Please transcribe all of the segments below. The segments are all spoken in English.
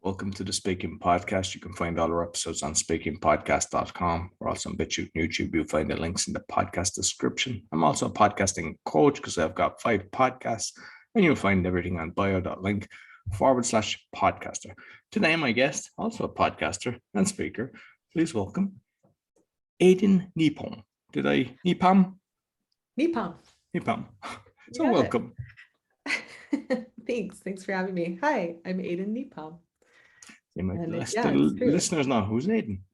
Welcome to the Speaking Podcast. You can find all our episodes on speakingpodcast.com. We're also on BitChute and YouTube. You'll find the links in the podcast description. I'm also a podcasting coach because I've got 5 podcasts, and you'll find everything on bio.link/podcaster. Today, my guest, also a podcaster and speaker, please welcome Aden Nepom. Did I Nepom? Nepom. So welcome. Thanks for having me. Hi, I'm Aden Nepom. You might let the listeners know who's Aden.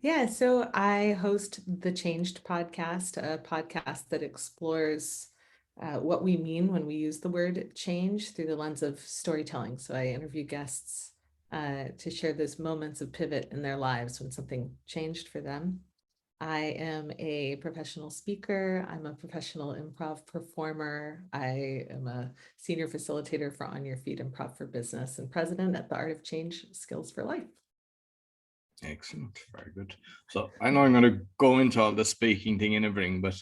Yeah, so I host the Changed podcast, a podcast that explores what we mean when we use the word change through the lens of storytelling. So I interview guests to share those moments of pivot in their lives when something changed for them. I am a professional speaker. I'm a professional improv performer. I am a senior facilitator for On Your Feet Improv for Business and president at the Art of Change Skills for Life. Excellent. Very good. So I know I'm going to go into all the speaking thing and everything, but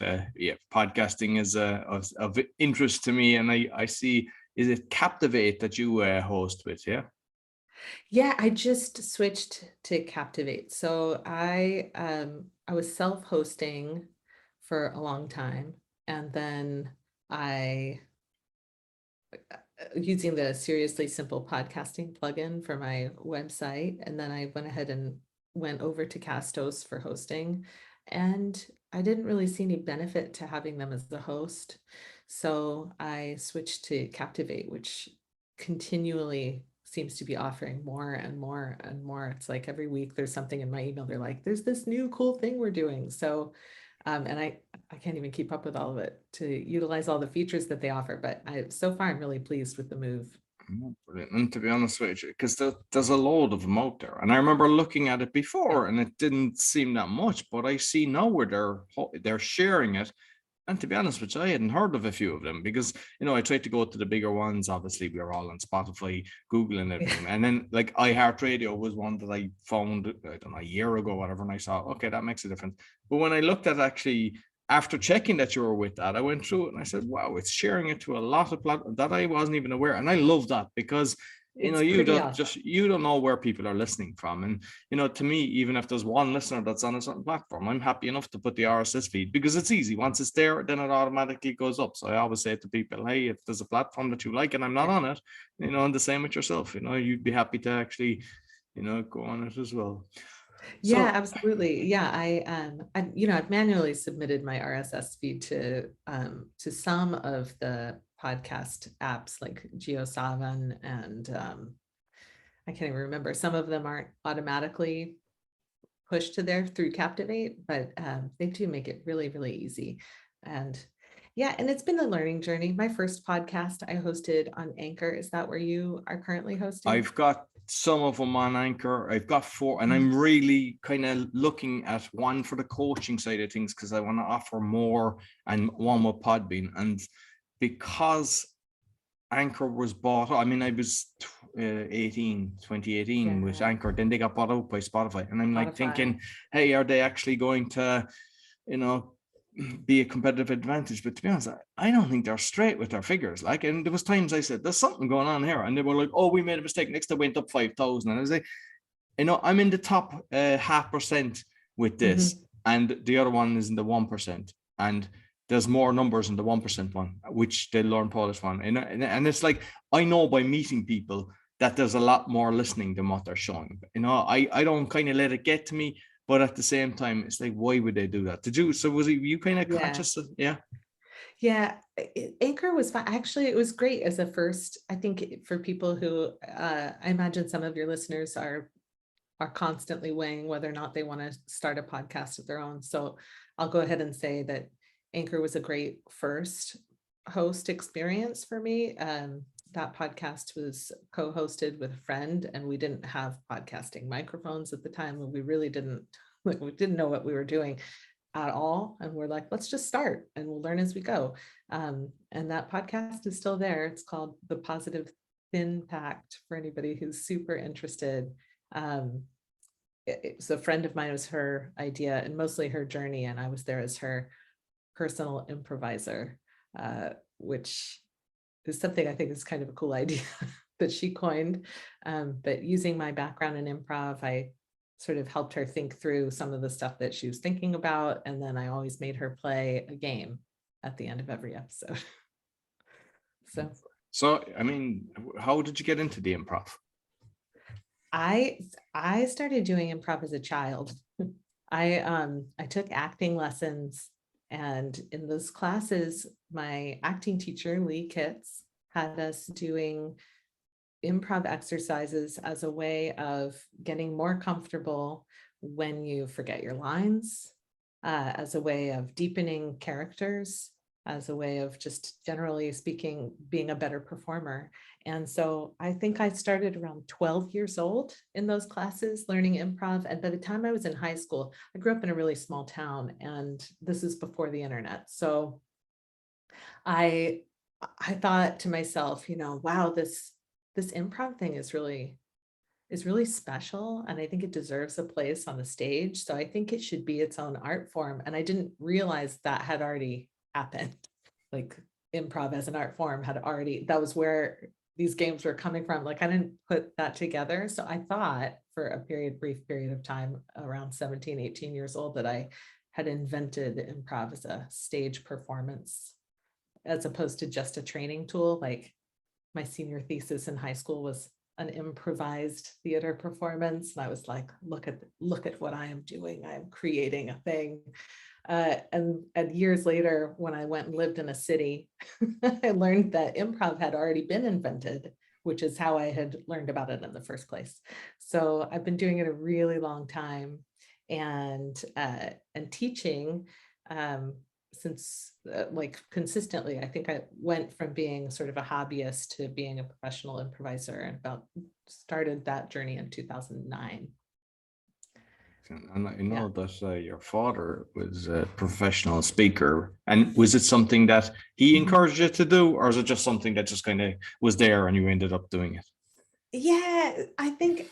podcasting is of interest to me. And I see, is it Capitate that you host with? Yeah, I just switched to Capitate. So I was self-hosting for a long time, and then I using the Seriously Simple podcasting plugin for my website, and then I went ahead and went over to Castos for hosting, and I didn't really see any benefit to having them as the host. So I switched to Capitate, which continually seems to be offering more and more and more. It's like every week there's something in my email. They're like, there's this new cool thing we're doing. So, and I can't even keep up with all of it to utilize all the features that they offer. But so far, I'm really pleased with the move. Brilliant. And to be honest with you, because there's a load of them out there. And I remember looking at it before and it didn't seem that much, but I see now where they're sharing it. And to be honest with you, I hadn't heard of a few of them because, I tried to go to the bigger ones. Obviously, we were all on Spotify, Google and everything. And then like iHeartRadio was one that I found, I don't know, a year ago, whatever. And I saw, okay, that makes a difference. But when I looked at actually, after checking that you were with that, I went through it and I said, wow, it's sharing it to a lot of platforms that I wasn't even aware. And I love that because you don't know where people are listening from. And, to me, even if there's one listener that's on a certain platform, I'm happy enough to put the RSS feed because it's easy. Once it's there, then it automatically goes up. So I always say to people, hey, if there's a platform that you like and I'm not on it, and the same with yourself, you'd be happy to actually, go on it as well. Yeah, absolutely. Yeah, I've manually submitted my RSS feed to some of the podcast apps like GeoSavan and I can't even remember. Some of them aren't automatically pushed to there through Capitate, but they do make it really, really easy. And yeah, and it's been a learning journey. My first podcast I hosted on Anchor. Is that where you are currently hosting? I've got some of them on Anchor. I've got 4, and I'm really kind of looking at one for the coaching side of things because I want to offer more, and one with Podbean. And because Anchor was bought, I was 2018 with Anchor, then they got bought out by Spotify. And I'm like thinking, hey, are they actually going to, be a competitive advantage? But to be honest, I don't think they're straight with their figures. And there was times I said, there's something going on here. And they were like, oh, we made a mistake. Next it went up 5,000. And I was like, I'm in the top 0.5% with this. And the other one is in the 1%. And there's more numbers in the 1% one, which they learn Polish one. And it's like, I know by meeting people that there's a lot more listening than what they're showing. I don't kind of let it get to me. But at the same time, it's like, why would they do that? So was you kind of conscious of, Yeah, Anchor was fun. Actually, it was great as a first, I think, for people who, I imagine some of your listeners are constantly weighing whether or not they want to start a podcast of their own. So I'll go ahead and say that Anchor was a great first host experience for me. That podcast was co-hosted with a friend, and we didn't have podcasting microphones at the time, and we didn't know what we were doing at all. And we're like, let's just start and we'll learn as we go. And that podcast is still there. It's called The Positive Thin Pact for anybody who's super interested. It's a friend of mine, it was her idea and mostly her journey, and I was there as her personal improviser, which is something I think is kind of a cool idea that she coined. But using my background in improv, I sort of helped her think through some of the stuff that she was thinking about. And then I always made her play a game at the end of every episode. So, I mean, how did you get into the improv? I started doing improv as a child. I took acting lessons, and in those classes, my acting teacher, Lee Kitts, had us doing improv exercises as a way of getting more comfortable when you forget your lines, as a way of deepening characters, as a way of just generally speaking, being a better performer. And so I think I started around 12 years old in those classes learning improv. And by the time I was in high school, I grew up in a really small town, and this is before the internet. So I thought to myself, wow, this improv thing is really special, and I think it deserves a place on the stage. So I think it should be its own art form. And I didn't realize that had already happened. Like improv as an art form that was where these games were coming from. Like I didn't put that together. So I thought for a brief period of time, around 17, 18 years old, that I had invented improv as a stage performance, as opposed to just a training tool. Like my senior thesis in high school was an improvised theater performance. And I was like, look at what I am doing. I am creating a thing. And years later, when I went and lived in a city, I learned that improv had already been invented, which is how I had learned about it in the first place. So I've been doing it a really long time, and teaching since like consistently. I think I went from being sort of a hobbyist to being a professional improviser, and started that journey in 2009. And I know that your father was a professional speaker. And was it something that he encouraged you to do, or is it just something that just kind of was there and you ended up doing it? Yeah, I think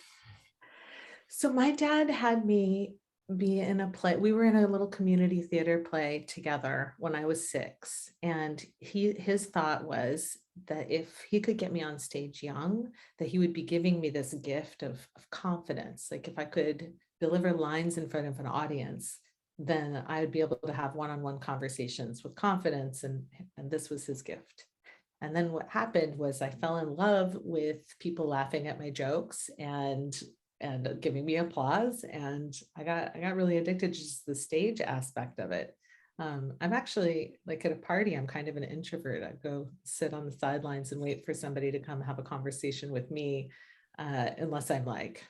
so. My dad had me be in a play. We were in a little community theater play together when I was 6. And his thought was that if he could get me on stage young, that he would be giving me this gift of confidence. Like if I could deliver lines in front of an audience, then I would be able to have one-on-one conversations with confidence. And this was his gift. And then what happened was I fell in love with people laughing at my jokes and giving me applause. And I got really addicted to just the stage aspect of it. I'm actually like at a party, I'm kind of an introvert. I go sit on the sidelines and wait for somebody to come have a conversation with me, unless I'm like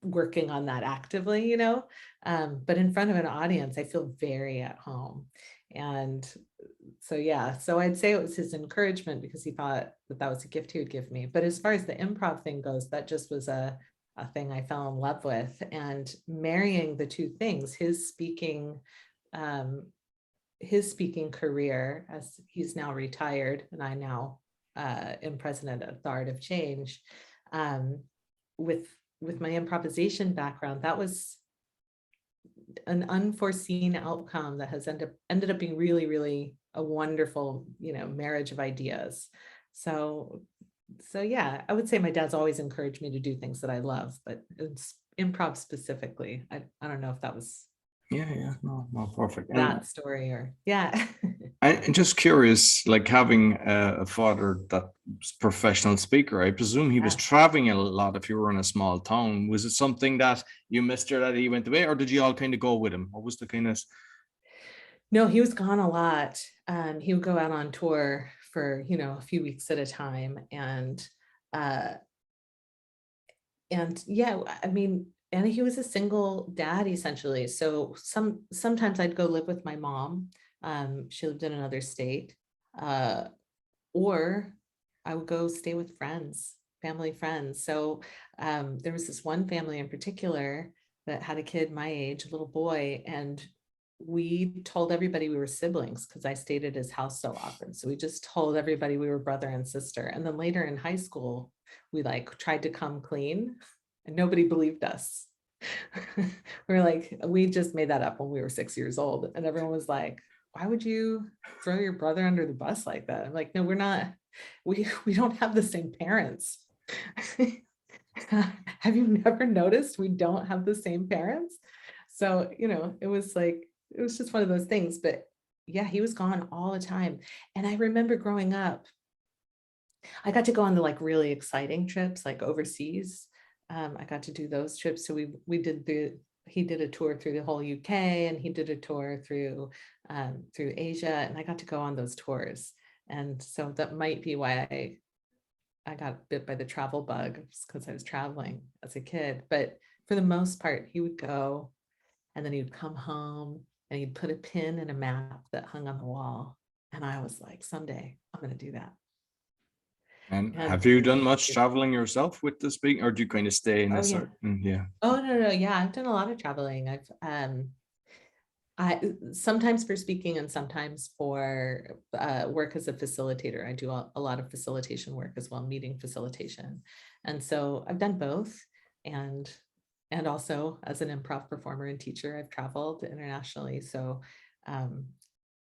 working on that actively, but in front of an audience, I feel very at home. And so, yeah, so I'd say it was his encouragement, because he thought that was a gift he would give me. But as far as the improv thing goes, that just was a thing I fell in love with. And marrying the two things, his speaking career, as he's now retired, and I now am president of the Art of Change, with my improvisation background, that was an unforeseen outcome that has ended up being really, really a wonderful, marriage of ideas. So yeah, I would say my dad's always encouraged me to do things that I love, but it's improv specifically. I don't know if that was No, perfect. that story, or yeah. I'm just curious, like having a father that's professional speaker, I presume he was Yeah. traveling a lot if you were in a small town. Was it something that you missed or that he went away, or did you all kind of go with him? What was the kind of... No, he was gone a lot. He would go out on tour for, a few weeks at a time. Uh, and yeah, I mean, and he was a single dad essentially. So sometimes I'd go live with my mom. She lived in another state. Or I would go stay with family friends. So there was this one family in particular that had a kid my age, a little boy, and we told everybody we were siblings because I stayed at his house so often. So we just told everybody we were brother and sister. And then later in high school, we like tried to come clean, and nobody believed us. We're like, we just made that up when we were 6 years old. And everyone was like, why would you throw your brother under the bus like that? I'm like, no, we're not we don't have the same parents. Have you never noticed we don't have the same parents? So, it was like, it was just one of those things. But yeah, he was gone all the time. And I remember growing up, I got to go on the like really exciting trips, like overseas. I got to do those trips. So he did a tour through the whole UK, and he did a tour through Asia, and I got to go on those tours. And so that might be why I got bit by the travel bug, because I was traveling as a kid. But for the most part, he would go, and then he'd come home and he'd put a pin in a map that hung on the wall. And I was like, someday I'm going to do that. And And have you done much traveling yourself with the speaking, or do you kind of stay in oh a yeah. certain, yeah? Oh no, yeah, I've done a lot of traveling. I sometimes for speaking and sometimes for work as a facilitator. I do a lot of facilitation work as well, meeting facilitation. And so I've done both. And also as an improv performer and teacher, I've traveled internationally. So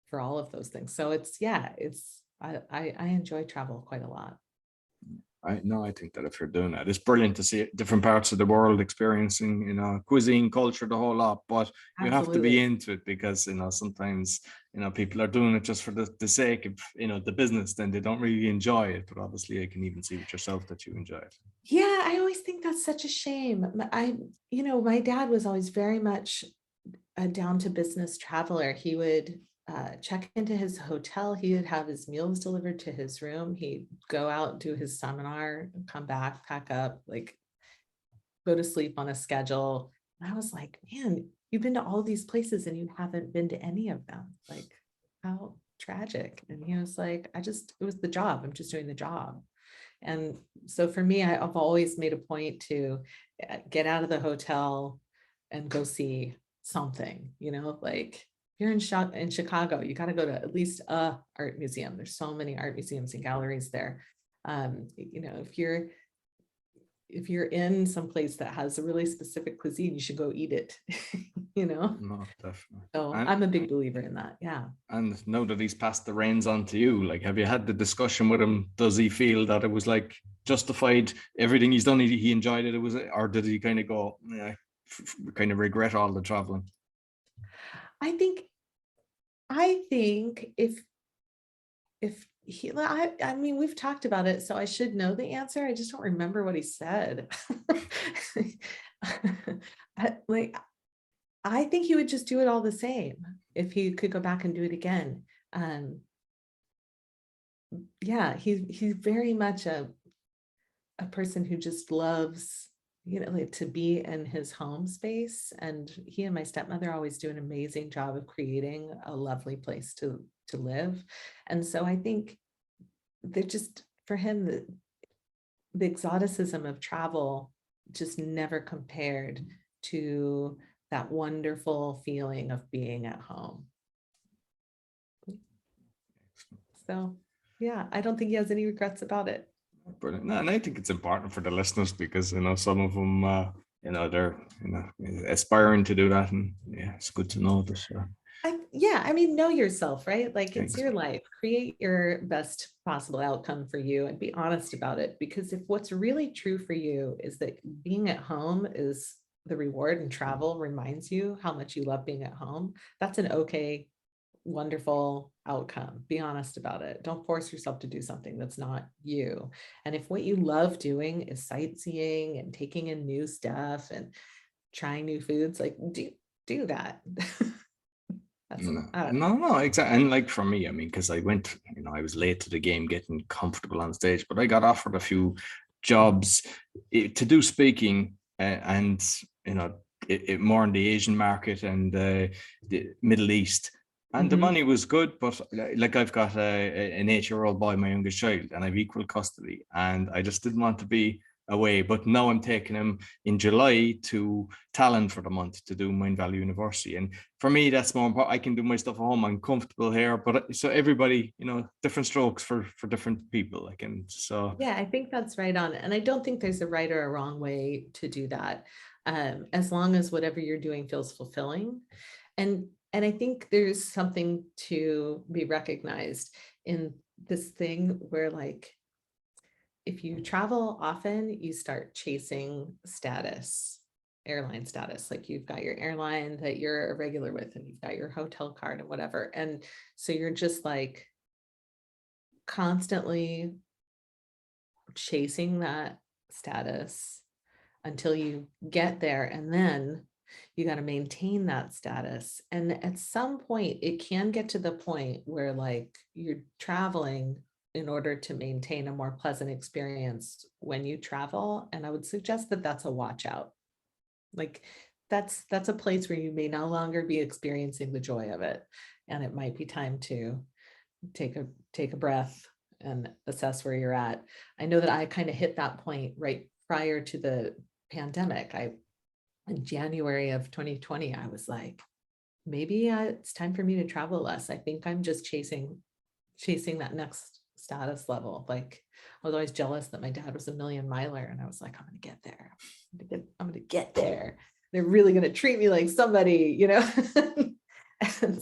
for all of those things. So I enjoy travel quite a lot. I think that if you're doing that, it's brilliant to see different parts of the world experiencing, cuisine, culture, the whole lot. But you have to be Absolutely. into it, because sometimes people are doing it just for the sake of the business. Then they don't really enjoy it. But obviously, I can even see with yourself that you enjoy it. Yeah, I always think that's such a shame. My dad was always very much a down to business traveler. He would check into his hotel. He would have his meals delivered to his room. He'd go out, do his seminar, come back, pack up, like go to sleep on a schedule. And I was like, man, you've been to all these places and you haven't been to any of them. Like, how tragic. And he was like, it was the job. I'm just doing the job. And so for me, I've always made a point to get out of the hotel and go see something, like you're in Chicago, you got to go to at least a art museum. There's so many art museums and galleries there. If you're in some place that has a really specific cuisine, you should go eat it. No, definitely. So And I'm a big believer in that. Yeah. and now that he's passed the reins on to you, like, have you had the discussion with him? Does he feel that it was like justified, everything he's done? He enjoyed it. Or did he kind of go, yeah, kind of regret all the traveling? I think if I mean, we've talked about it, so I should know the answer. I just don't remember what he said. I think he would just do it all the same if he could go back and do it again. Yeah, he's very much a person who just loves, like to be in his home space. And he and my stepmother always do an amazing job of creating a lovely place to live. And so I think they're just, for him, the exoticism of travel just never compared to that wonderful feeling of being at home. So yeah, I don't think he has any regrets about it. Brilliant. No, and I think it's important for the listeners, because some of them they're aspiring to do that, and yeah, it's good to know this. Yeah, I mean, know yourself, right? Like, it's your Exactly. life. Create your best possible outcome for you and be honest about it. Because if what's really true for you is that being at home is the reward, and travel reminds you how much you love being at home, that's an okay, wonderful outcome. Be honest about it. Don't force yourself to do something that's not you. And if what you love doing is sightseeing and taking in new stuff and trying new foods, like do that. That's No, I don't know. no, exactly. And like for me, I mean, because I went, I was late to the game getting comfortable on stage, but I got offered a few jobs to do speaking, and more in the Asian market and the Middle East. And the Mhm. money was good, but like I've got an 8-year-old boy, my youngest child, and I've equal custody, and I just didn't want to be away. But now I'm taking him in July to Tallinn for the month to do Mind Valley University, and for me, that's more important. I can do my stuff at home. I'm comfortable here, but so everybody, different strokes for different people. Yeah, I think that's right on. And I don't think there's a right or a wrong way to do that. As long as whatever you're doing feels fulfilling. And I think there's something to be recognized in this thing where like, if you travel often, you start chasing status, airline status. Like you've got your airline that you're a regular with, and you've got your hotel card and whatever. And so you're just like constantly chasing that status until you get there. And then you got to maintain that status. And at some point, it can get to the point where like you're traveling in order to maintain a more pleasant experience when you travel. And I would suggest that that's a watch out. Like that's a place where you may no longer be experiencing the joy of it. And it might be time to take a breath and assess where you're at. I know that I kind of hit that point right prior to the pandemic. In January of 2020, I was like, maybe it's time for me to travel less. I think I'm just chasing that next status level. Like I was always jealous that my dad was a million miler, and I was like, I'm gonna get there. I'm gonna get there. They're really gonna treat me like somebody, you know. and,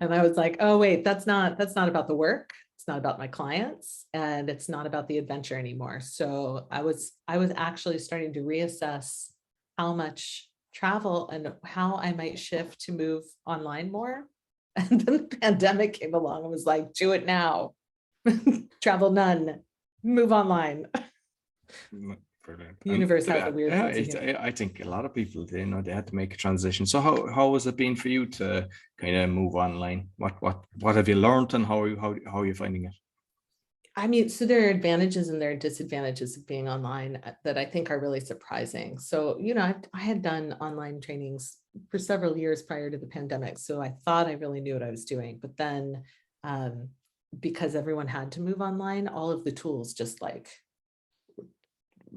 and I was like, oh wait, that's not about the work. It's not about my clients, and it's not about the adventure anymore. So I was actually starting to reassess how much travel and how I might shift to move online more. And then the pandemic came along and was like, do it now. Travel none, move online. Brilliant. Universe has a weird Yeah, sense of humor. I think a lot of people, they had to make a transition. So how has it been for you to kind of move online? What have you learned, and how are you finding it? I mean, so there are advantages and there are disadvantages of being online that I think are really surprising. So, you know, I had done online trainings for several years prior to the pandemic. So I thought I really knew what I was doing. But then because everyone had to move online, all of the tools just like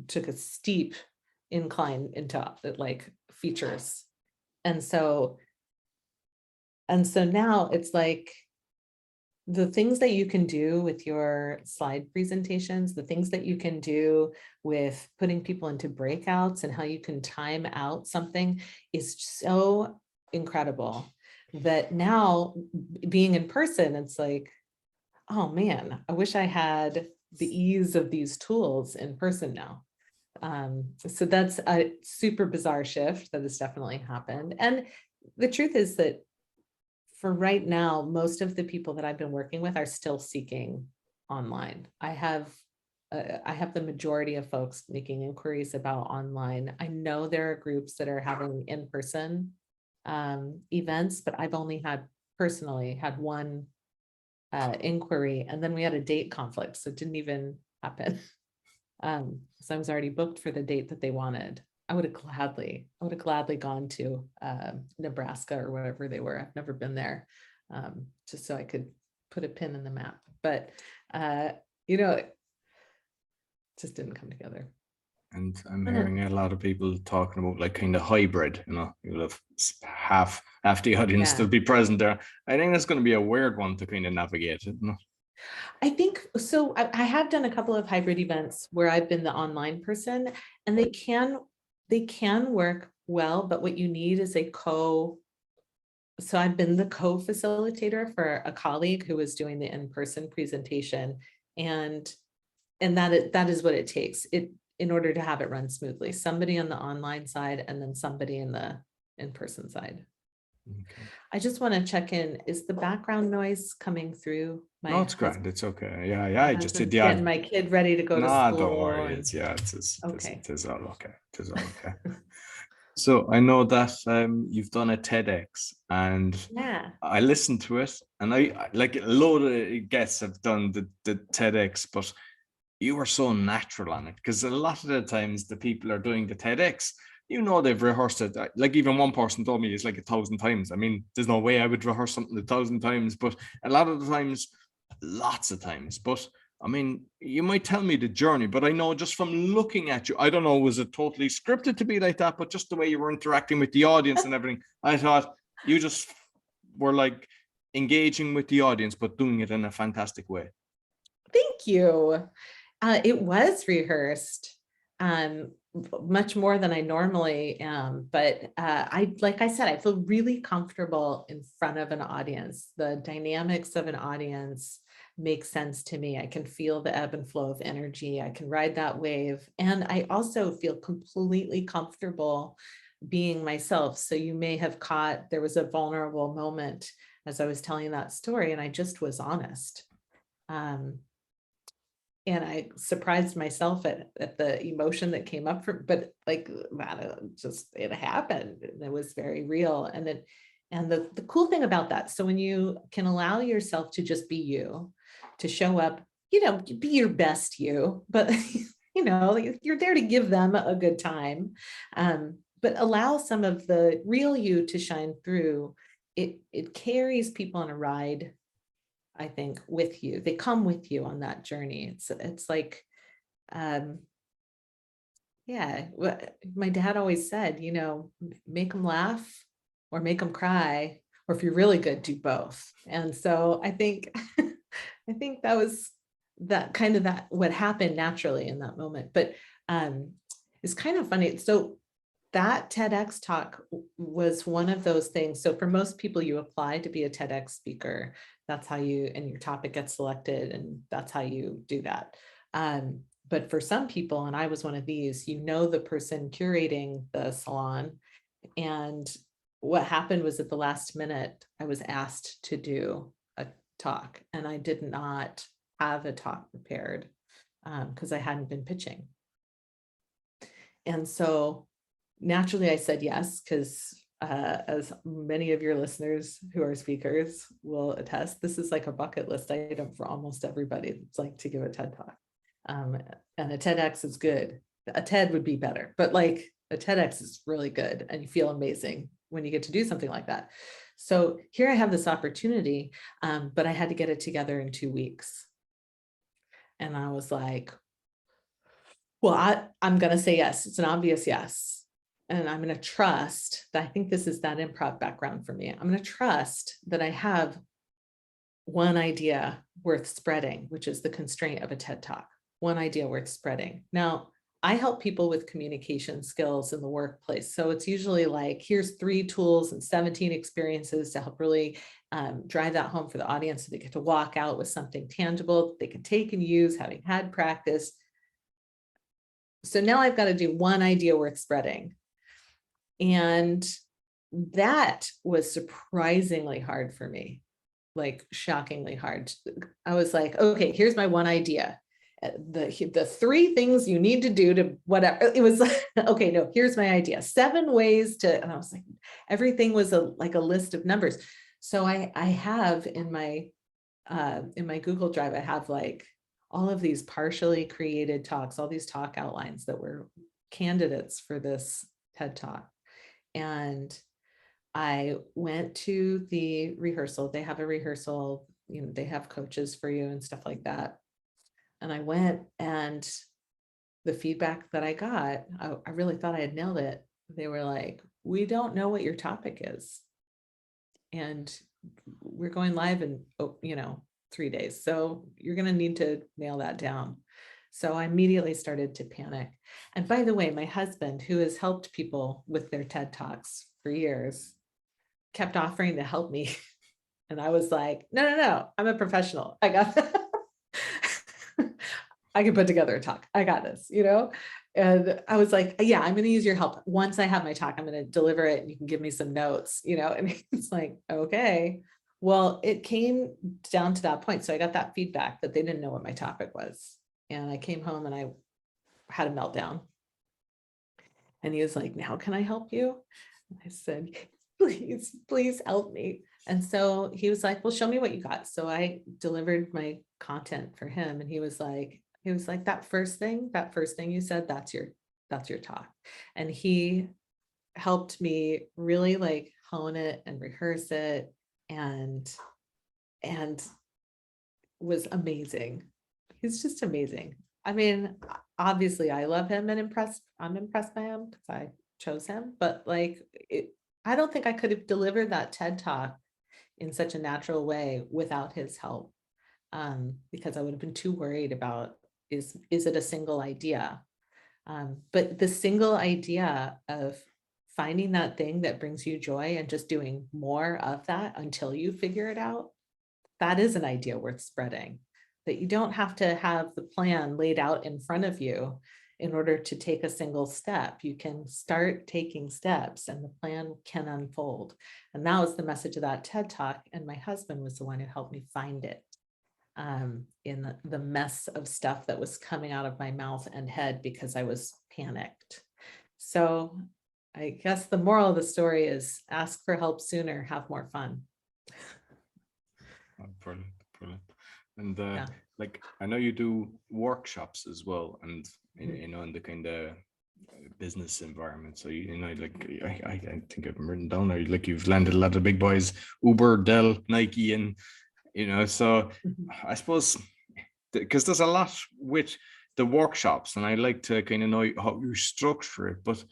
took a steep incline into like features. And so now it's like, the things that you can do with your slide presentations, the things that you can do with putting people into breakouts and how you can time out something is so incredible that now being in person, it's like, oh man, I wish I had the ease of these tools in person now. So that's a super bizarre shift that has definitely happened. And the truth is that for right now, most of the people that I've been working with are still seeking online. I have the majority of folks making inquiries about online. I know there are groups that are having in-person events, but I've only personally had one inquiry, and then we had a date conflict, so it didn't even happen. So I was already booked for the date that they wanted. I would have gladly gone to Nebraska or wherever they were. I've never been there, just so I could put a pin in the map. But you know, it just didn't come together. And I'm hearing a lot of people talking about like kind of hybrid, you know, you'll have half the audience Yeah. still be present there. I think that's going to be a weird one to kind of navigate, you know? I think so. I have done a couple of hybrid events where I've been the online person, and they can work well, but what you need is so I've been the co-facilitator for a colleague who was doing the in-person presentation, and that is what it takes in order to have it run smoothly. Somebody on the online side and then somebody in the in-person side. Okay. I just want to check in. Is the background noise coming through? No, it's grand. It's okay. Yeah. I just did the getting my kid ready to go to Nah, school. don't worry. It's Okay. all okay. It is all okay. So I know that you've done a TEDx, and Yeah. I listened to it, and I like a load of guests have done the TEDx, but you were so natural on it, because a lot of the times the people are doing the TEDx, you know, they've rehearsed it. Like even one person told me it's like 1,000 times. I mean, there's no way I would rehearse something 1,000 times, but a lot of the times, lots of times. But I mean, you might tell me the journey, but I know just from looking at you, I don't know, was it totally scripted to be like that? But just the way you were interacting with the audience and everything, I thought you just were like engaging with the audience, but doing it in a fantastic way. Thank you. It was rehearsed much more than I normally am, but like I said, I feel really comfortable in front of an audience. The dynamics of an audience, makes sense to me. I can feel the ebb and flow of energy. I can ride that wave. And I also feel completely comfortable being myself. So you may have caught, there was a vulnerable moment as I was telling that story, and I just was honest. And I surprised myself at the emotion that came up from, but like that just, it happened. And it was very real. And then, and the cool thing about that, so when you can allow yourself to just be you, to show up, be your best you, but you're there to give them a good time. But allow some of the real you to shine through. It carries people on a ride, I think, with you. They come with you on that journey. It's like, yeah, my dad always said, make them laugh or make them cry, or if you're really good, do both. And so I think, I think that was that kind of that what happened naturally in that moment. But it's kind of funny. So that TEDx talk was one of those things. So for most people, you apply to be a TEDx speaker. That's how you, and your topic gets selected, and that's how you do that. But for some people, and I was one of these, the person curating the salon. And what happened was at the last minute, I was asked to do a talk, and I did not have a talk prepared because I hadn't been pitching. And so naturally I said yes, because as many of your listeners who are speakers will attest, this is like a bucket list item for almost everybody. It's like to give a TED talk. And a TEDx is good. A TED would be better, but like a TEDx is really good, and you feel amazing when you get to do something like that. So here I have this opportunity, but I had to get it together in 2 weeks. And I was like, well, I'm going to say yes. It's an obvious yes. And I'm going to trust that, I think this is that improv background for me. I'm going to trust that I have one idea worth spreading, which is the constraint of a TED Talk. One idea worth spreading. Now, I help people with communication skills in the workplace. So it's usually like, here's 3 tools and 17 experiences to help really drive that home for the audience, so they get to walk out with something tangible they can take and use, having had practice. So now I've got to do one idea worth spreading. And that was surprisingly hard for me, like shockingly hard. I was like, okay, here's my one idea. The 3 things you need to do to whatever. It was like, okay, no, here's my idea. 7 ways to, and I was like, everything was like a list of numbers. So I have in my Google Drive, I have like all of these partially created talks, all these talk outlines that were candidates for this TED Talk. And I went to the rehearsal. They have a rehearsal, they have coaches for you and stuff like that. And I went, and the feedback that I got, I really thought I had nailed it. They were like, we don't know what your topic is, and we're going live in 3 days. So you're going to need to nail that down. So I immediately started to panic. And by the way, my husband, who has helped people with their TED Talks for years, kept offering to help me. And I was like, no, I'm a professional. I got I can put together a talk. I got this, And I was like, yeah, I'm going to use your help. Once I have my talk, I'm going to deliver it, and you can give me some notes, and it's like, okay. Well, it came down to that point. So I got that feedback that they didn't know what my topic was. And I came home and I had a meltdown. And he was like, now can I help you? And I said, please help me. And so he was like, well, show me what you got. So I delivered my content for him. And he was like, that first thing you said, that's your talk. And he helped me really like hone it and rehearse it, and was amazing. He's just amazing. I mean, obviously I love him and I'm impressed by him because I chose him, but like, I don't think I could have delivered that TED Talk in such a natural way without his help. Because I would have been too worried about, is it a single idea? But the single idea of finding that thing that brings you joy and just doing more of that until you figure it out, that is an idea worth spreading, that you don't have to have the plan laid out in front of you in order to take a single step. You can start taking steps and the plan can unfold. And that was the message of that TED Talk. And my husband was the one who helped me find it in the mess of stuff that was coming out of my mouth and head because I was panicked. So I guess the moral of the story is ask for help sooner, have more fun. Oh, brilliant, brilliant. And Yeah. like, I know you do workshops as well, and you know, in the kind of business environment. So you know, like I think I've written down there, like you've landed a lot of big boys, Uber, Dell, Nike, and you know. So I suppose because there's a lot with the workshops, and I like to kind of know how you structure it, but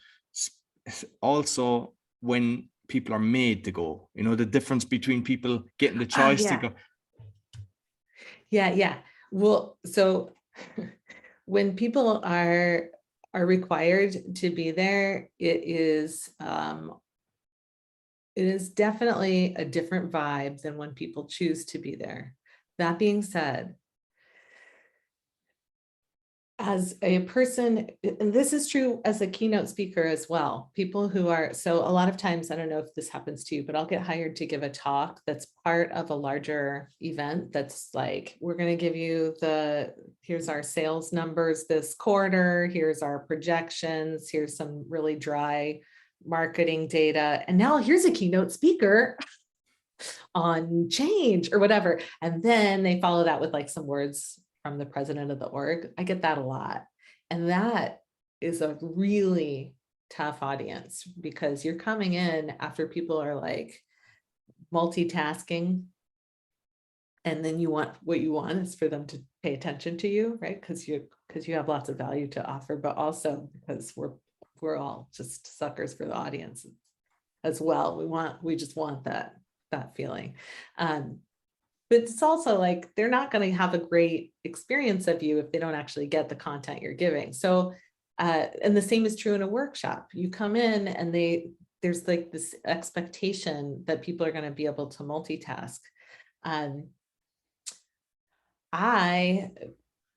also when people are made to go, you know, the difference between people getting the choice to go. Yeah. Well, so when people are required to be there, it is definitely a different vibe than when people choose to be there. That being said, as a person, and this is true as a keynote speaker as well, people who are, so a lot of times, I don't know if this happens to you, but I'll get hired to give a talk that's part of a larger event that's like, we're going to give you here's our sales numbers this quarter, here's our projections, here's some really dry marketing data, and now here's a keynote speaker on change or whatever. And then they follow that with like some words from the president of the org. I get that a lot. And that is a really tough audience because you're coming in after people are like multitasking. And then what you want is for them to pay attention to you, right? Because you have lots of value to offer, but also because we're all just suckers for the audience as well. We just want that feeling. But it's also like, they're not going to have a great experience of you if they don't actually get the content you're giving. So, and the same is true in a workshop. You come in and there's like this expectation that people are going to be able to multitask. I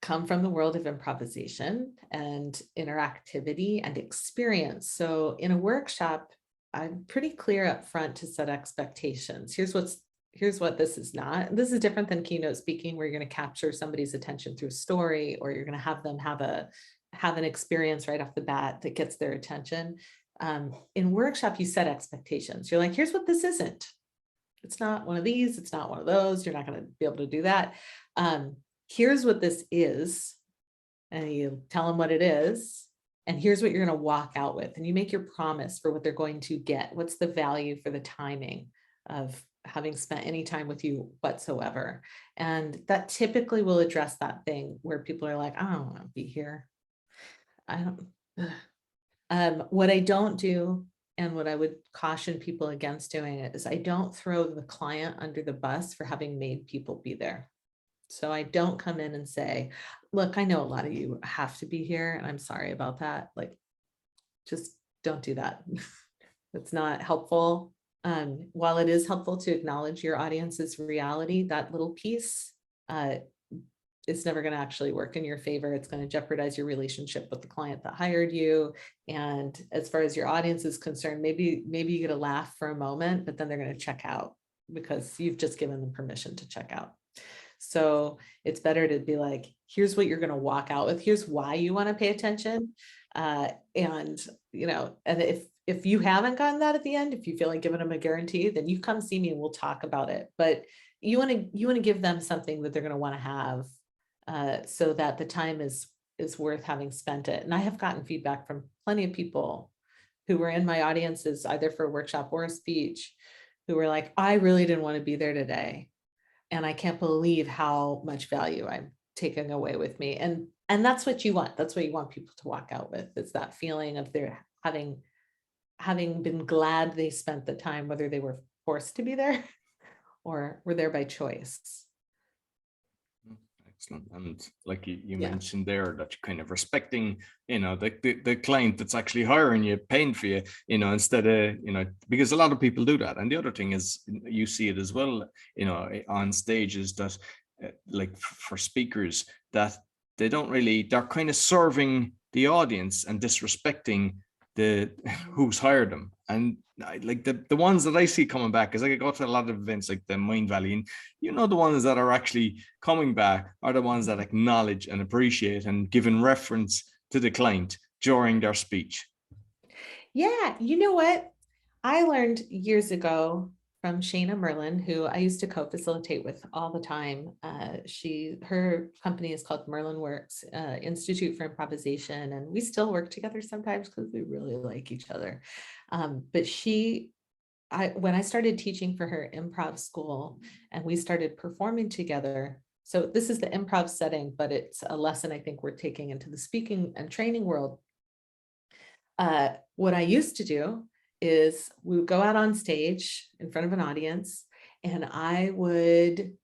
come from the world of improvisation and interactivity and experience. So in a workshop, I'm pretty clear up front to set expectations. Here's what this is not. This is different than keynote speaking, where you're going to capture somebody's attention through a story, or you're going to have them have an experience right off the bat that gets their attention. In workshop, you set expectations. You're like, here's what this isn't. It's not one of these. It's not one of those. You're not going to be able to do that. Here's what this is. And you tell them what it is. And here's what you're going to walk out with. And you make your promise for what they're going to get. What's the value for the timing of having spent any time with you whatsoever? And that typically will address that thing where people are like, I don't want to be here. What I don't do, and what I would caution people against doing, is I don't throw the client under the bus for having made people be there. So I don't come in and say, look, I know a lot of you have to be here, and I'm sorry about that. Like, just don't do that. It's not helpful. While it is helpful to acknowledge your audience's reality, that little piece is never going to actually work in your favor. It's going to jeopardize your relationship with the client that hired you. And as far as your audience is concerned, maybe you get a laugh for a moment, but then they're going to check out because you've just given them permission to check out. So it's better to be like, here's what you're going to walk out with. Here's why you want to pay attention. And, you know, and if you haven't gotten that at the end, if you feel like giving them a guarantee, then you come see me and we'll talk about it. But you want to give them something that they're going to want to have, so that the time is worth having spent it. And I have gotten feedback from plenty of people who were in my audiences, either for a workshop or a speech, who were like, I really didn't want to be there today. And I can't believe how much value I'm taking away with me. And that's what you want. That's what you want people to walk out with, is that feeling of their having been glad they spent the time, whether they were forced to be there or were there by choice. Excellent. And like you Yeah. mentioned there, that you're kind of respecting, the client that's actually hiring you, paying for you, instead of, because a lot of people do that. And the other thing is, you see it as well, on stages that, like for speakers, that they're kind of serving the audience and disrespecting the who's hired them. And like the ones that I see coming back is, like, I go to a lot of events like the Mind Valley, and the ones that are actually coming back are the ones that acknowledge and appreciate and giving reference to the client during their speech. Yeah, you know what? I learned years ago from Shayna Merlin, who I used to co-facilitate with all the time. Her company is called Merlin Works, Institute for Improvisation, and we still work together sometimes because we really like each other. But when I started teaching for her improv school and we started performing together, so this is the improv setting, but it's a lesson I think we're taking into the speaking and training world. What I used to do is we would go out on stage in front of an audience, and I would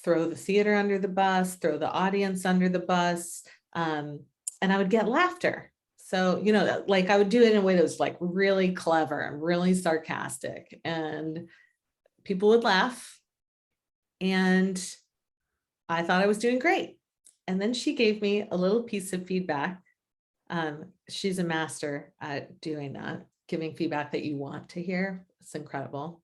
throw the theater under the bus, throw the audience under the bus, and I would get laughter. So, like I would do it in a way that was like really clever and really sarcastic, and people would laugh. And I thought I was doing great. And then she gave me a little piece of feedback. She's a master at doing that, giving feedback that you want to hear. It's incredible.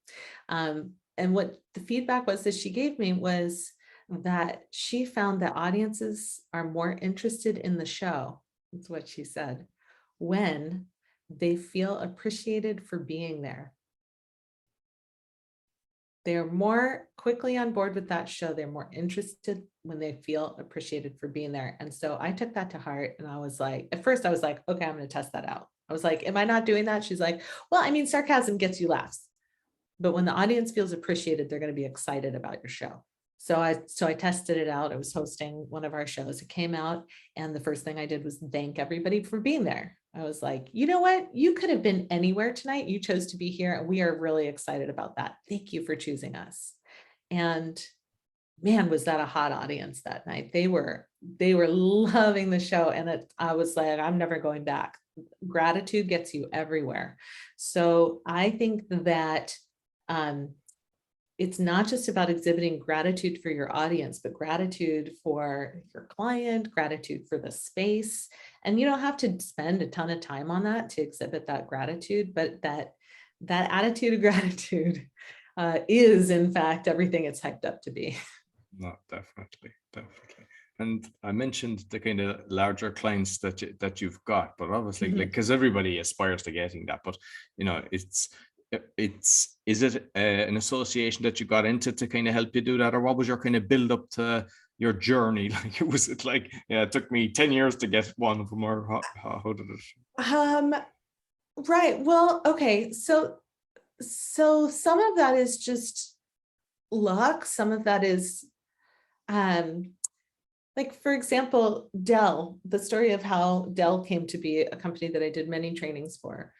And what the feedback was that she gave me was that she found that audiences are more interested in the show. That's what she said, when they feel appreciated for being there. They're more quickly on board with that show. They're more interested when they feel appreciated for being there. And so I took that to heart, and I was like, at first I was like, okay, I'm going to test that out. I was like, am I not doing that? She's like, well, I mean, sarcasm gets you laughs, but when the audience feels appreciated, they're going to be excited about your show. So I tested it out. I was hosting one of our shows. It came out, and the first thing I did was thank everybody for being there. I was like, you know what? You could have been anywhere tonight. You chose to be here, and we are really excited about that. Thank you for choosing us. And man, was that a hot audience that night. They were loving the show. And I was like, I'm never going back. Gratitude gets you everywhere. So I think that it's not just about exhibiting gratitude for your audience, but gratitude for your client, gratitude for the space. And you don't have to spend a ton of time on that to exhibit that gratitude, but that attitude of gratitude is in fact everything it's hyped up to be. No, definitely. And I mentioned the kind of larger clients that you've got, but obviously, like, because everybody aspires to getting that, but is it an association that you got into to kind of help you do that, or what was your kind of build up to your journey? Like, was it like, yeah, it took me 10 years to get one of them, or how did it? Right. Well, okay. So some of that is just luck. Some of that is, like, for example, Dell, the story of how Dell came to be a company that I did many trainings for,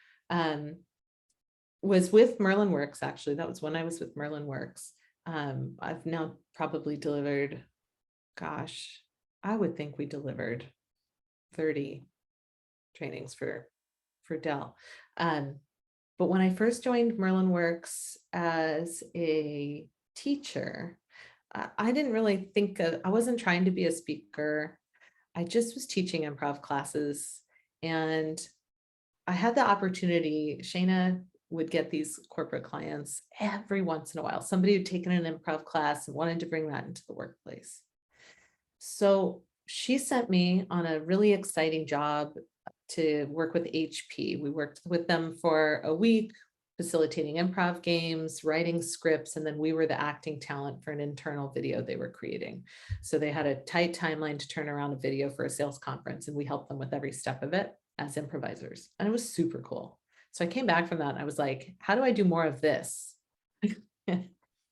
was with Merlin Works. Actually, that was when I was with Merlin Works. I've now probably delivered, gosh, I would think we delivered 30 trainings for Dell. But when I first joined Merlin Works as a teacher, I didn't really think I wasn't trying to be a speaker. I just was teaching improv classes, and I had the opportunity. Shayna would get these corporate clients every once in a while. Somebody had taken an improv class and wanted to bring that into the workplace. So she sent me on a really exciting job to work with HP. We worked with them for a week, facilitating improv games, writing scripts, and then we were the acting talent for an internal video they were creating. So they had a tight timeline to turn around a video for a sales conference, and we helped them with every step of it as improvisers. And it was super cool. So I came back from that and I was like, how do I do more of this?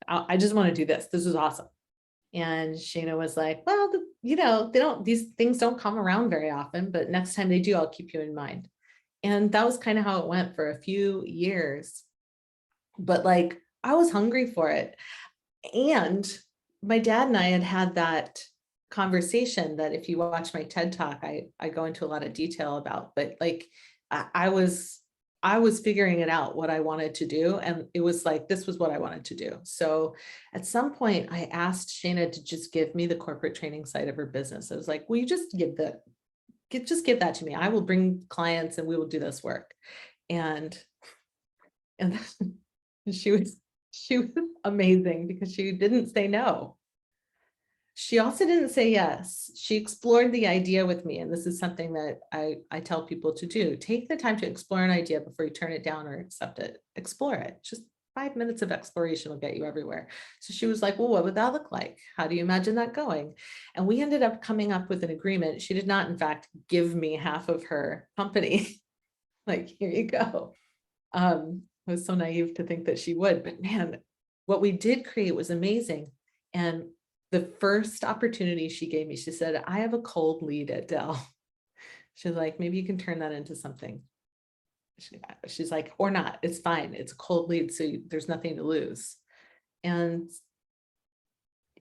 I just want to do this. This is awesome. And Shayna was like, well, these things don't come around very often, but next time they do, I'll keep you in mind. And that was kind of how it went for a few years. But like, I was hungry for it. And my dad and I had that conversation that if you watch my TED talk, I go into a lot of detail about, but like, I was figuring it out what I wanted to do. And it was like, this was what I wanted to do. So at some point I asked Shayna to just give me the corporate training side of her business. I was like, will you just give that to me? I will bring clients and we will do this work. And she was amazing because she didn't say no. She also didn't say yes. She explored the idea with me. And this is something that I tell people to do. Take the time to explore an idea before you turn it down or accept it. Explore it. Just 5 minutes of exploration will get you everywhere. So she was like, well, what would that look like? How do you imagine that going? And we ended up coming up with an agreement. She did not, in fact, give me half of her company. Like, here you go. I was so naive to think that she would, but man, what we did create was amazing. And the first opportunity she gave me, she said, I have a cold lead at Dell. She's like, maybe you can turn that into something. She's like, or not, it's fine. It's a cold lead, so there's nothing to lose. And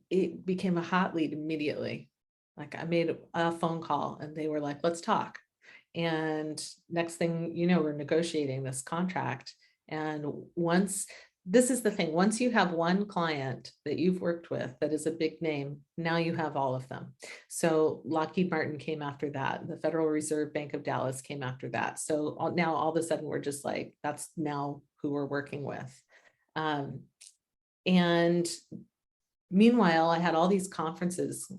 it became a hot lead immediately. Like, I made a phone call and they were like, let's talk. And next thing you know, we're negotiating this contract. And this is the thing, once you have one client that you've worked with that is a big name, now you have all of them. So Lockheed Martin came after that. The Federal Reserve Bank of Dallas came after that. So now all of a sudden we're just like, that's now who we're working with. And meanwhile, I had all these conferences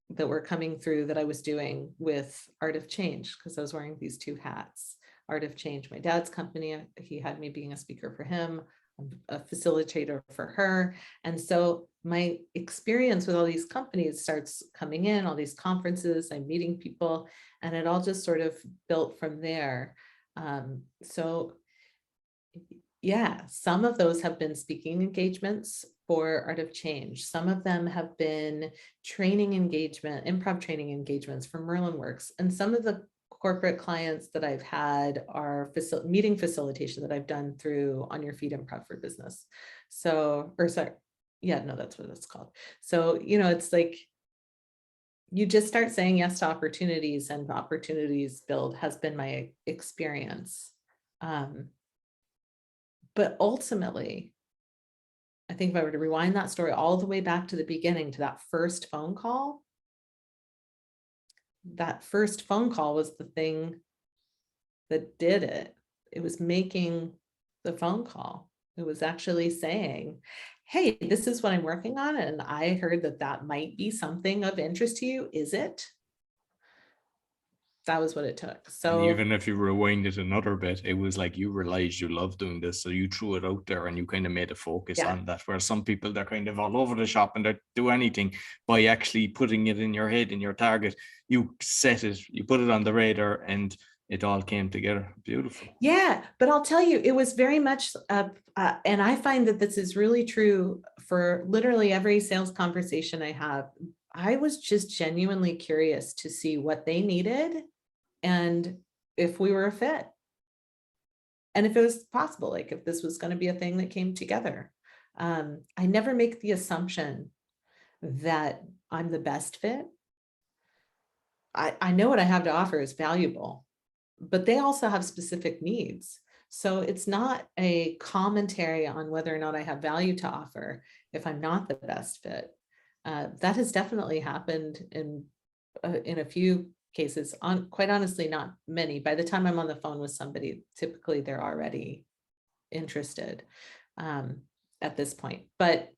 that were coming through that I was doing with Art of Change, because I was wearing these 2 hats. Art of Change, my dad's company, he had me being a speaker for him, a facilitator for her. And so my experience with all these companies starts coming in, all these conferences, I'm meeting people, and it all just sort of built from there. So yeah, some of those have been speaking engagements for Art of Change. Some of them have been training engagement, improv training engagements for Merlin Works. And some of the corporate clients that I've had are meeting facilitation that I've done through On Your Feet Improv for Business. So, or sorry, yeah, no, that's what it's called. So, you know, it's like, you just start saying yes to opportunities, and opportunities build, has been my experience. But ultimately, I think if I were to rewind that story all the way back to the beginning, to that first phone call, was the thing that did it. It was making the phone call. It was actually saying, hey, this is what I'm working on, and I heard that that might be something of interest to you. Is it? That was what it took. So, and even if you rewind it another bit, it was like you realized you love doing this, so you threw it out there and you kind of made a focus on that. Where some people, they're kind of all over the shop and they do anything. By actually putting it in your head, in your target, you set it, you put it on the radar, and it all came together. Beautiful. Yeah, but I'll tell you, it was very much, and I find that this is really true for literally every sales conversation I have. I was just genuinely curious to see what they needed and if we were a fit. And if it was possible, like if this was going to be a thing that came together. I never make the assumption that I'm the best fit. I know what I have to offer is valuable, but they also have specific needs. So it's not a commentary on whether or not I have value to offer if I'm not the best fit. That has definitely happened in a few cases, quite honestly, not many. By the time I'm on the phone with somebody, typically they're already interested at this point. But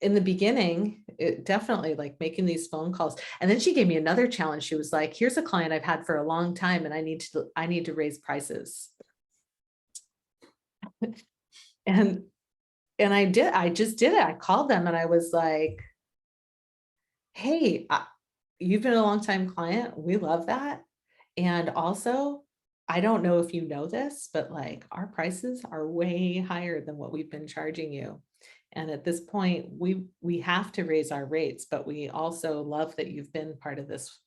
in the beginning, it definitely, like, making these phone calls. And then she gave me another challenge. She was like, here's a client I've had for a long time and I need to raise prices. and I just did it. I called them and I was like, hey, you've been a long time client. We love that. And also, I don't know if you know this, but like, our prices are way higher than what we've been charging you. And at this point, we have to raise our rates, but we also love that you've been part of this,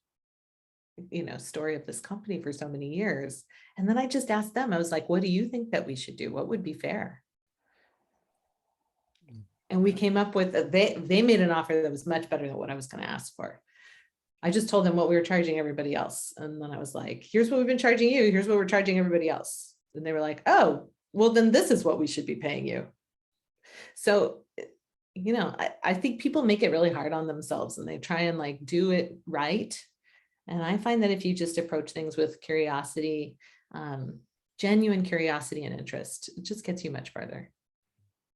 you know, story of this company for so many years. And then I just asked them, I was like, what do you think that we should do? What would be fair? And we came up with, they made an offer that was much better than what I was going to ask for. I just told them what we were charging everybody else. And then I was like, here's what we've been charging you. Here's what we're charging everybody else. And they were like, oh, well, then this is what we should be paying you. So, I think people make it really hard on themselves and they try and like do it right. And I find that if you just approach things with curiosity, genuine curiosity and interest, it just gets you much farther.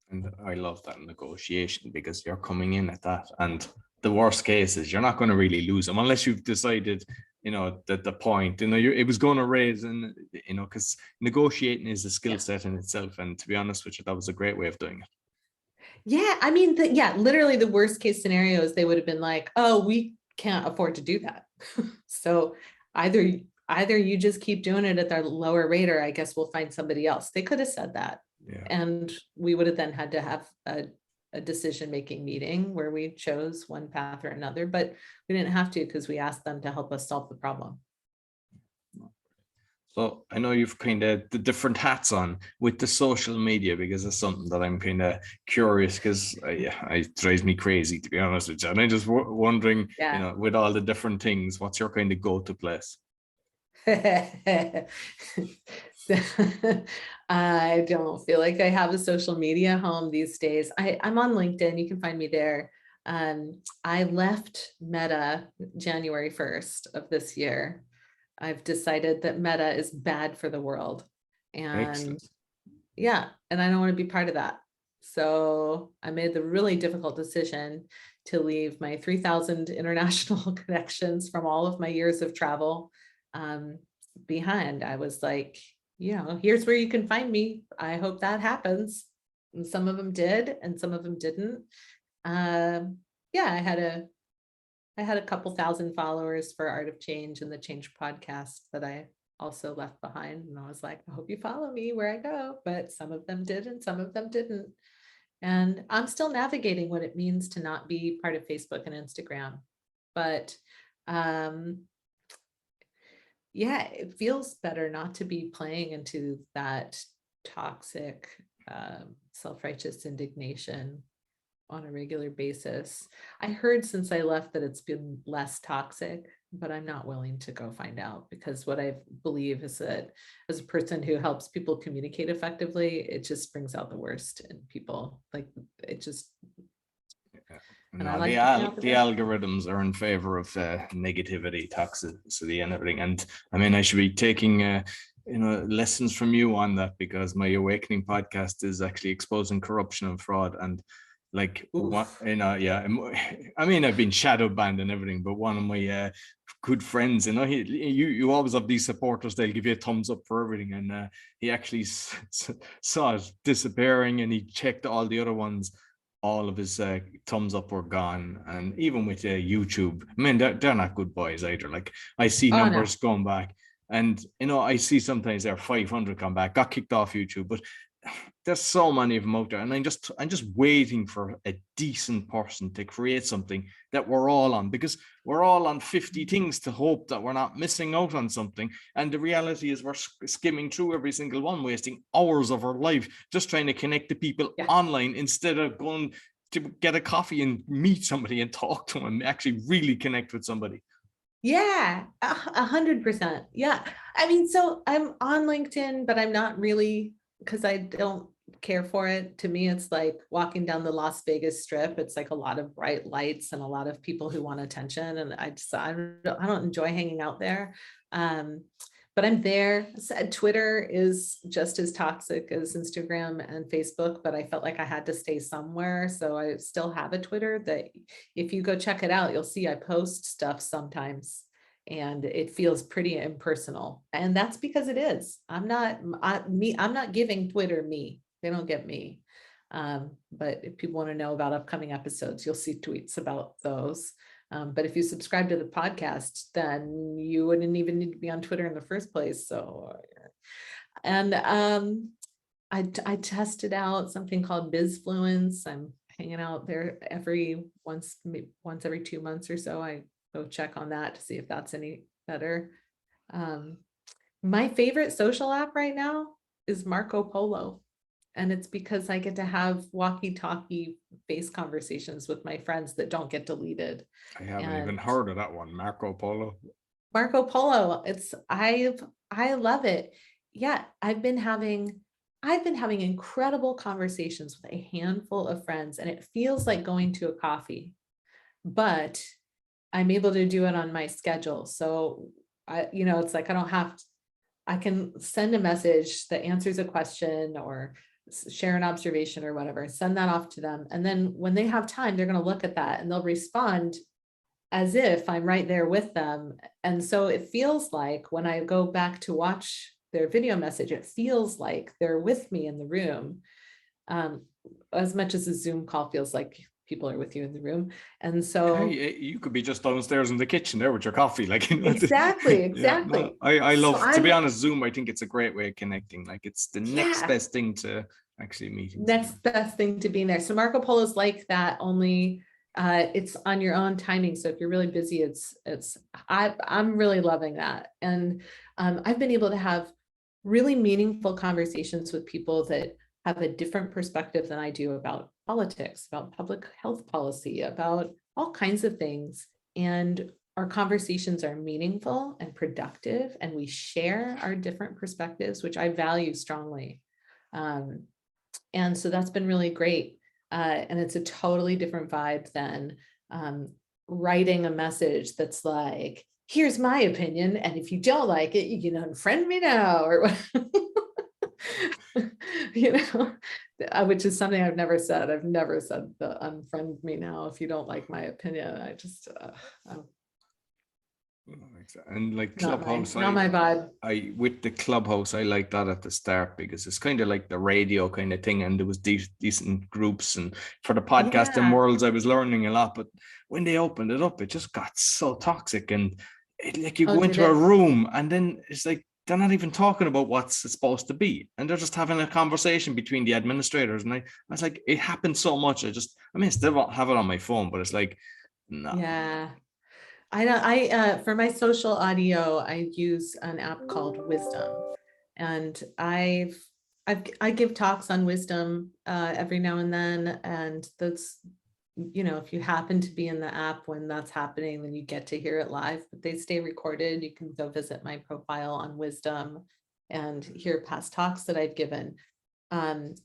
And I love that negotiation because you're coming in at that. And the worst case is you're not going to really lose them unless you've decided, that the point, it was going to raise, and, because negotiating is a skill set in itself. And to be honest with you, that was a great way of doing it. Yeah. I mean, literally the worst case scenario is they would have been like, oh, we can't afford to do that. So either you just keep doing it at the lower rate, or I guess we'll find somebody else. They could have said that. Yeah. And we would have then had to have a decision-making meeting where we chose one path or another, but we didn't have to because we asked them to help us solve the problem. So I know you've kind of the different hats on with the social media, because it's something that I'm kind of curious, because it drives me crazy, to be honest with you. And I'm just wondering, with all the different things, what's your kind of go-to place? I don't feel like I have a social media home these days. I'm on LinkedIn. You can find me there. I left Meta January 1st of this year. I've decided that Meta is bad for the world. And Excellent. yeah, and I don't want to be part of that. So I made the really difficult decision to leave my 3,000 international connections from all of my years of travel behind. I was like, here's where you can find me. I hope that happens. And some of them did, and some of them didn't. I had a couple thousand followers for Art of Change and the Change podcast that I also left behind. And I was like, I hope you follow me where I go, but some of them did and some of them didn't. And I'm still navigating what it means to not be part of Facebook and Instagram. But it feels better not to be playing into that toxic, self-righteous indignation on a regular basis. I heard since I left that it's been less toxic, but I'm not willing to go find out, because what I believe is that as a person who helps people communicate effectively, it just brings out the worst in people. Like it just. No, the algorithms are in favor of negativity, toxicity, and everything. And I mean, I should be taking lessons from you on that, because my Awakening podcast is actually exposing corruption and fraud. And like, I mean, I've been shadow banned and everything, but one of my good friends, you always have these supporters, they'll give you a thumbs up for everything. And he actually saw it disappearing, and he checked all the other ones. All of his thumbs up were gone. And even with YouTube, I mean, they're not good boys either. Like, I see numbers going back, and I see sometimes they're 500 come back, got kicked off YouTube, but there's so many of them out there. And I'm just waiting for a decent person to create something that we're all on, because we're all on 50 things to hope that we're not missing out on something. And the reality is we're skimming through every single one, wasting hours of our life just trying to connect to people online, instead of going to get a coffee and meet somebody and talk to them and actually really connect with somebody. Yeah, 100%. Yeah. I mean, so I'm on LinkedIn, but I'm not really, because I don't care for it. To me, it's like walking down the Las Vegas Strip. It's like a lot of bright lights and a lot of people who want attention. And I don't enjoy hanging out there. But I'm there. Twitter is just as toxic as Instagram and Facebook, but I felt like I had to stay somewhere. So I still have a Twitter that if you go check it out, you'll see I post stuff sometimes. And it feels pretty impersonal. And that's because it is. I'm not giving Twitter me. They don't get me. But if people want to know about upcoming episodes, you'll see tweets about those. But if you subscribe to the podcast, then you wouldn't even need to be on Twitter in the first place. So, and I tested out something called BizFluence. I'm hanging out there once every 2 months or so. I go check on that to see if that's any better. My favorite social app right now is Marco Polo. And it's because I get to have walkie-talkie face conversations with my friends that don't get deleted. I haven't even And heard of that one, Marco Polo. Marco Polo, I love it. Yeah, I've been having incredible conversations with a handful of friends, and it feels like going to a coffee, but I'm able to do it on my schedule. So it's like I can send a message that answers a question or share an observation or whatever, send that off to them. And then when they have time, they're going to look at that and they'll respond as if I'm right there with them. And so it feels like when I go back to watch their video message, it feels like they're with me in the room, as much as a Zoom call feels like people are with you in the room. And so you could be just downstairs in the kitchen there with your coffee, like, exactly. Yeah, no, I love, So to be honest, Zoom. I think it's a great way of connecting. Like, it's the next yeah, best thing to actually meeting. next best thing to being there. So Marco Polo is like that, only it's on your own timing. So if you're really busy, I'm really loving that. And I've been able to have really meaningful conversations with people that have a different perspective than I do about politics, about public health policy, about all kinds of things. And our conversations are meaningful and productive, and we share our different perspectives, which I value strongly. And so that's been really great. And it's a totally different vibe than writing a message that's like, here's my opinion, and if you don't like it, you can unfriend me now, or which is something I've never said. I've never said the unfriend me now if you don't like my opinion. I just and like not Clubhouse, not my vibe. with the Clubhouse, I like that at the start because it's kind of like the radio kind of thing, and there was decent groups, and for the podcasting Yeah. worlds, I was learning a lot. But when they opened it up, it just got so toxic, and like you Oh, go did into a it? room, and then it's like they're not even talking about what's supposed to be, and they're just having a conversation between the administrators. And I was like, it happens so much. I still have it on my phone, but it's like, no. Yeah. I for my social audio, I use an app called Wisdom, and I give talks on wisdom every now and then, and that's, if you happen to be in the app when that's happening, then you get to hear it live, but they stay recorded. You can go visit my profile on Wisdom and hear past talks that I've given.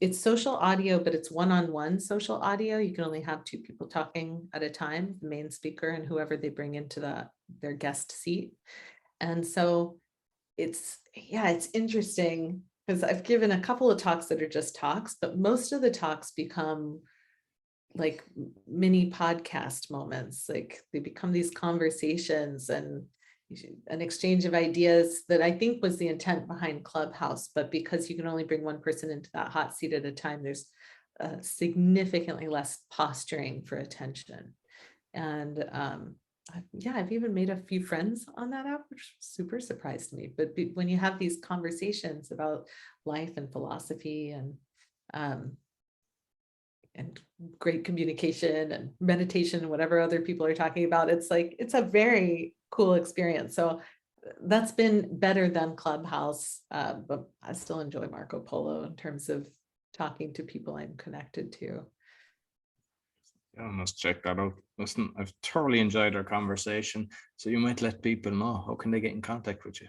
It's social audio, but it's one-on-one social audio. You can only have two people talking at a time, the main speaker and whoever they bring into their guest seat. And so it's interesting because I've given a couple of talks that are just talks, but most of the talks become like mini podcast moments. Like they become these conversations and an exchange of ideas that I think was the intent behind Clubhouse. But because you can only bring one person into that hot seat at a time, there's significantly less posturing for attention. And I've even made a few friends on that app, which super surprised me. But when you have these conversations about life and philosophy and great communication and meditation and whatever other people are talking about, it's a very cool experience. So that's been better than Clubhouse, but I still enjoy Marco Polo in terms of talking to people I'm connected to. I must check that out. Listen, I've thoroughly enjoyed our conversation. So you might let people know, how can they get in contact with you?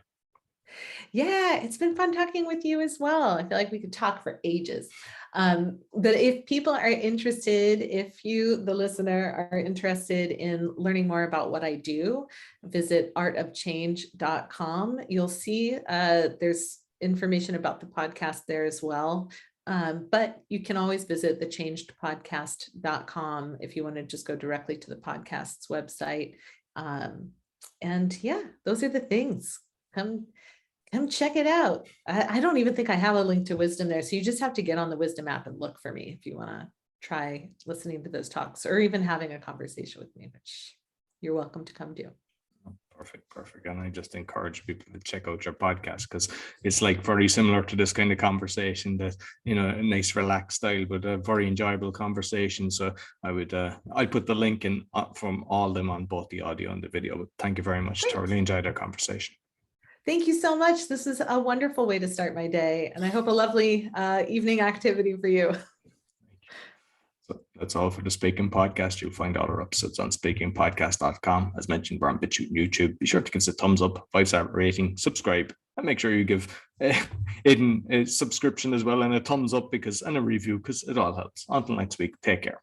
Yeah, it's been fun talking with you as well. I feel like we could talk for ages. But if people are interested, if you, the listener, are interested in learning more about what I do, visit artofchange.com. You'll see there's information about the podcast there as well. But you can always visit thechangedpodcast.com if you want to just go directly to the podcast's website. And yeah, those are the things. Come check it out. I don't even think I have a link to Wisdom there. So you just have to get on the Wisdom app and look for me if you want to try listening to those talks or even having a conversation with me, which you're welcome to come do. Perfect. And I just encourage people to check out your podcast because it's like very similar to this kind of conversation, that, a nice relaxed style, but a very enjoyable conversation. So I'll put the link in from all of them on both the audio and the video. But thank you very much. Great. Thoroughly enjoyed our conversation. Thank you so much. This is a wonderful way to start my day, and I hope a lovely evening activity for you. So that's all for the Speaking Podcast. You'll find all our episodes on speakingpodcast.com. As mentioned, we're on BitChute and YouTube. Be sure to consider thumbs up, 5-star rating, subscribe, and make sure you give Aden a subscription as well and a thumbs up and a review, because it all helps. Until next week, take care.